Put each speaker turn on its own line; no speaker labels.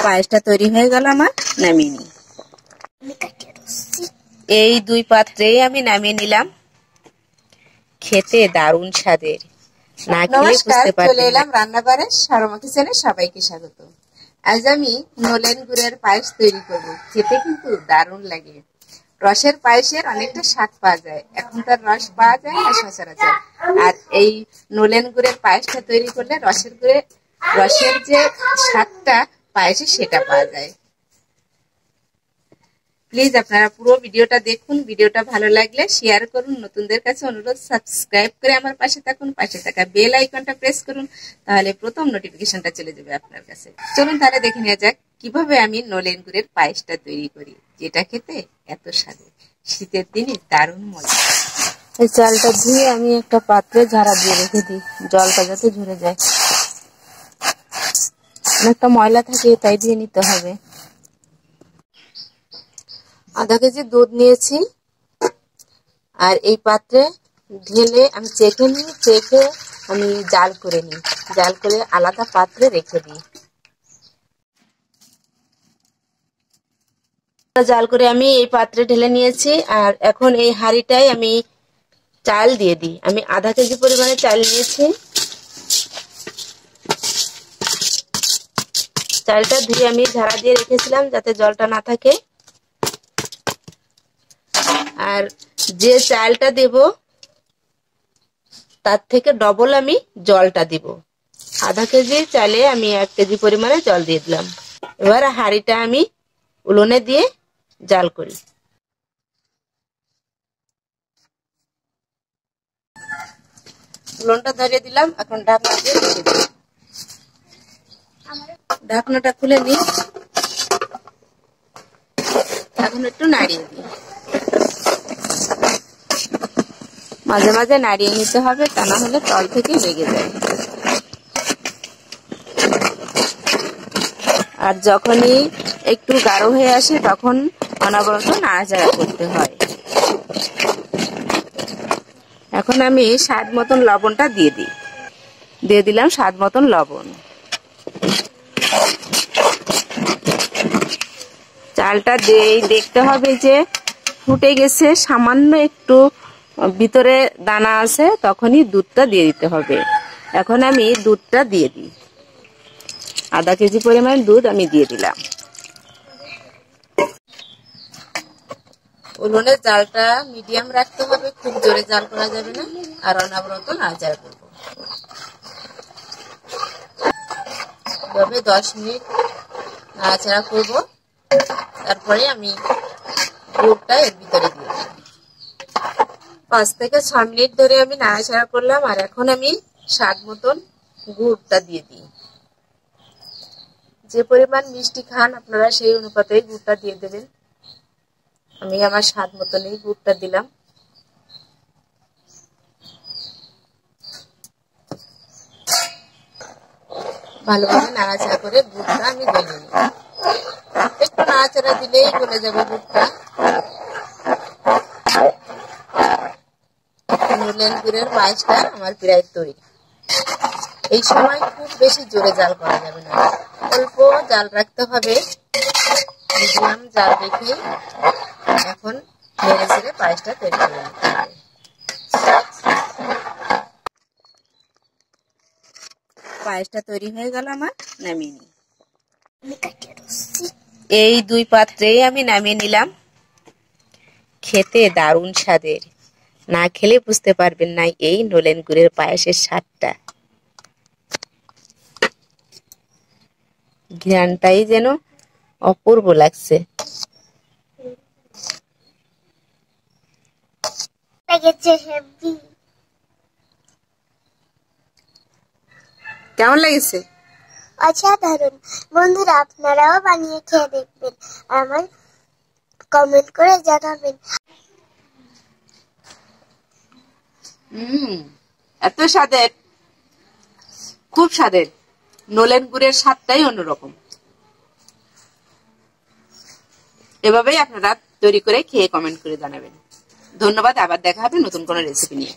পায়েসটা তৈরি হয়ে গেল আমার, নামিয়ে নিই। এই দুই পাত্রেই আমি নামিয়ে নিলাম। খেতে দারুণ স্বাদের, না খেলে বুঝতে পারবেন। চলে এলাম রান্নাঘরে, সারমা কিচেনে সবাইকে স্বাগত। আজ আমি নলেন গুড়ের পায়েস তৈরি করব। খেতে কিন্তু দারুণ লাগে। রসের পায়েসের অনেকটা স্বাদ পাওয়া যায়, এখন তার রস পাওয়া যায় না সচরাচর। আর এই নলেন গুড়ের পায়েসটা তৈরি করলে রসের যে স্বাদটা পায়েসে সেটা পাওয়া যায়। প্লিজ আপনারা পুরো ভিডিওটা দেখুন। ভিডিওটা ভালো লাগলে শেয়ার করুন। নতুনদের কাছে অনুরোধ, সাবস্ক্রাইব করে আমার পাশে থাকুন। পাশে থাকা বেল আইকনটা প্রেস করুন, তাহলে প্রথম নোটিফিকেশনটা চলে যাবে আপনার কাছে। চলুন তাহলে দেখে নেওয়া যাক কিভাবে আমি নলেন গুড়ের পায়েসটা তৈরি করি, যেটা খেতে এত স্বাদের, শীতের দিনে দারুণ মজা। এই চালটা ধুয়ে আমি একটা পাত্রে ঝাড়া দিয়ে রেখে দিই, জলটা যাতে ঝরে যায়। অনেকটা ময়লা থাকে, তাই দিয়ে নিতে হবে। আধা কেজি দুধ নিয়েছি, আর এই পাত্রে ঢেলে আমি চেখে নিই। চেখে আমি জাল করে নিই, জাল করে আলাদা পাত্রে রেখে দিই। জাল করে আমি এই পাত্রে ঢেলে নিয়েছি। আর এখন এই হাঁড়িটায় আমি চাল দিয়ে দিই। আমি আধা কেজি পরিমাণে চাল নিয়েছি। চালটা ধুয়ে আমি ঝাড়া দিয়ে রেখেছিলাম যাতে জলটা না থাকে। আর যে চালটা দেব তার থেকে ডবল আমি জলটা দিব। আধা কেজি চালে আমি 1 কেজি পরিমাণে জল দিয়ে দিলাম। এবার হাঁড়িটা আমি উনুনে দিয়ে জাল করি। উনুনটা ধরিয়ে দিলাম, এখন ঢাকনা দিয়ে রেখে দিই। ঢাকনাটা খুলে নিই, এখন একটু নাড়িয়ে দিই। মাঝে মাঝে নাড়িয়ে নিতে হবে, তা না হলে তল থেকে লেগে যায়। আর যখনই একটু গাঢ় হয়ে আসে তখন অনবরত নাড়াচাড়া করতে হয়। এখন আমি স্বাদ মতন লবণটা দিয়ে দিই। দিয়ে দিলাম স্বাদ মতন লবণ। চালটা দিয়েই দেখতে হবে যে ফুটে গেছে, সামান্য একটু ভিতরে দানা আছে, তখনই দুধটা দিয়ে দিতে হবে। এখন আমি দুধটা দিয়ে দিই। আধা কেজি পরিমাণ দুধ আমি দিয়ে দিলাম। উনুনের জালটা মিডিয়াম রাখতে হবে, খুব জোরে জাল করা যাবে না। আর অনবরত নাড়াচাড়া করব। এভাবে 10 মিনিট নাড়াচাড়া করব। তারপরে আমি গুড়টা এর ভিতরে দিয়ে দিলাম। 5 থেকে 6 মিনিট ধরে আমি নাড়াচাড়া করলাম। আর এখন আমি স্বাদ মতন গুড়টা দিয়ে দিই। যে পরিমাণ মিষ্টি খান আপনারা সেই অনুপাতে গুড়টা দিয়ে দেবেন। আমি আমার স্বাদ মতনই গুড়টা দিলাম। ভালোভাবে নাড়াচাড়া করে গুড়টা আমি গলে নিই। একটু নাড়াচাড়া দিলেই গলে যাবে গুড়টা। নলেন গুড়ের পায়েসটা আমার প্রায় তৈরি। এই সময় খুব বেশি জোরে জাল করা যাবে না, অল্প জাল রাখতে হবে, মিডিয়াম জাল রেখে এখন নেড়ে চেড়ে পায়েসটা তৈরি করে নিতে হবে। পায়েসটা তৈরি হয়ে গেল আমার, নামিয়ে নিই। এই দুই পাত্রেই আমি নামিয়ে নিলাম। খেতে দারুণ স্বাদের, না খেলে বুঝতে পারবেন না এই নলেন গুড়ের পায়েসের স্বাদটা। ঘ্রাণটাই যেন অপূর্ব লাগছে। কেমন লেগেছে?
অসাধারণ। বন্ধুরা আপনারাও বানিয়ে খেয়ে দেখবেন, আমার কমেন্ট করে জানাবেন।
এত স্বাদের, খুব স্বাদের। নলেন গুড়ের স্বাদটাই অন্যরকম। এভাবেই আপনারা তৈরি করে খেয়ে কমেন্ট করে জানাবেন। ধন্যবাদ। আবার দেখা হবে নতুন কোনো রেসিপি নিয়ে।